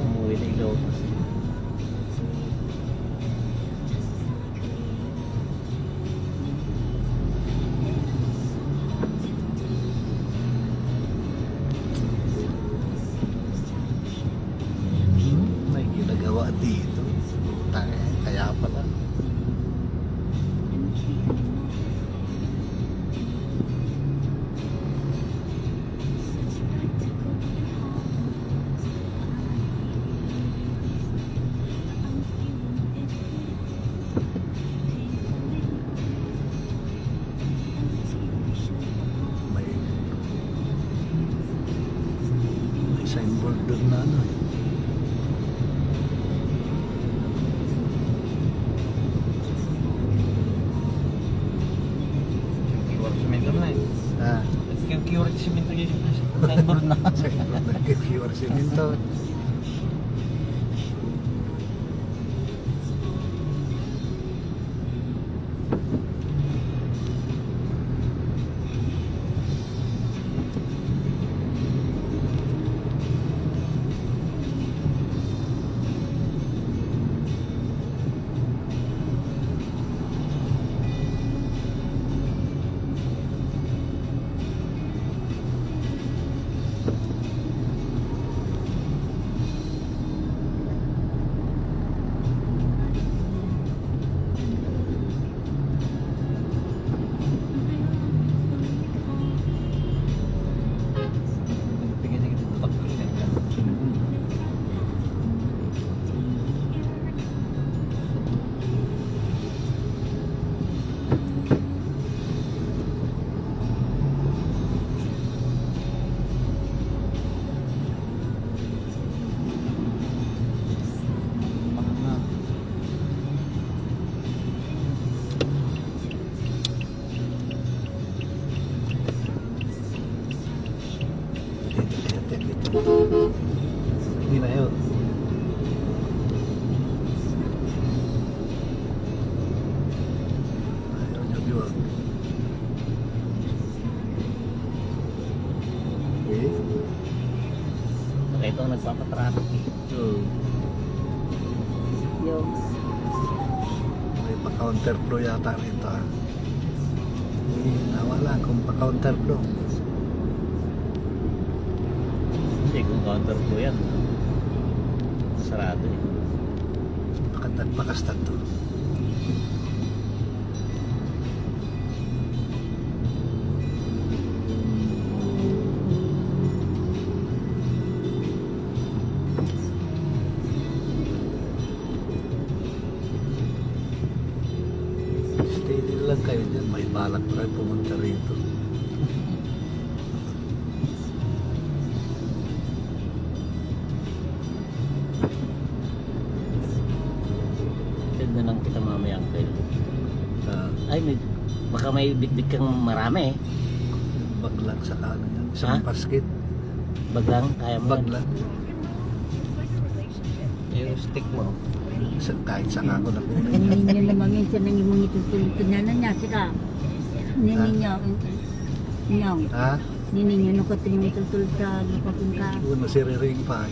Umuwi na Ilocos. May ginagawa dito. Kaya pala. May signboard doon na ano eh. Kiwar simento na eh. Ah, Kiwar simento yung signboard na. signboard na QR Cemento. Hindi na yun. Ayaw niya biwag. Okay. Baka ito ang nagpapatraffic eh. So, Yung may pa-counter flow yata rito ah. Nawala kung pa-counter flow. Hindi, kung counter po yan. Sarado eh. Baka nagpakastan to. Stay din lang kayo dyan. May balak pa kayo pumunta rito. Send na lang kita mamaya ang kayo. Uh, Ay, baka may bitbit kang marami eh. baglang sa kanan yan. Isang Ha? basket. Baglang, kaya mo yan. Baglang. Yung stick mo. Kahit saan ako na kunin. ninyo naman minsan nang imong itutulitan na niya sila. Ninyo. Ninyo. Ha? Ninyo no kato yung itutulit sa lupapin ka. Uno si Riring pa.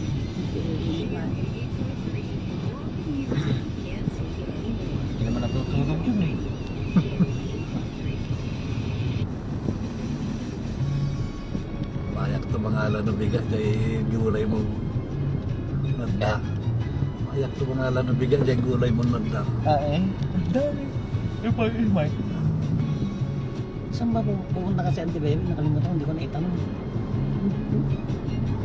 Hindi naman natutulog yun eh. Mayak to mga ala na bigat dahil gulay mo nanda. Mayak to mga ala na bigat dahil gulay mo nanda. Eh? Dami. Yung Mike. Saan ba pupunta ka si Auntie Baby? Nakalimutan ko, hindi ko na itanong.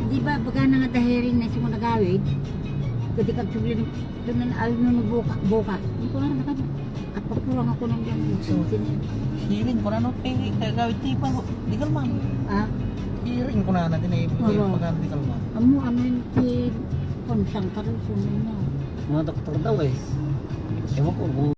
Di ba baga na nga dahirin na siya nagawid? Kasi kapsublin doon na ayaw mo bukas. Hindi ko na nakad. At pagpulang ako ng gano'n. Hiring ko na no, gawin tipa ko. Di kalman. Ah, Hiring ko na natin eh. Oo. Pagkano di kalman. ano yung konsang karusun na. Mga doktor daw eh. Ewan ko kung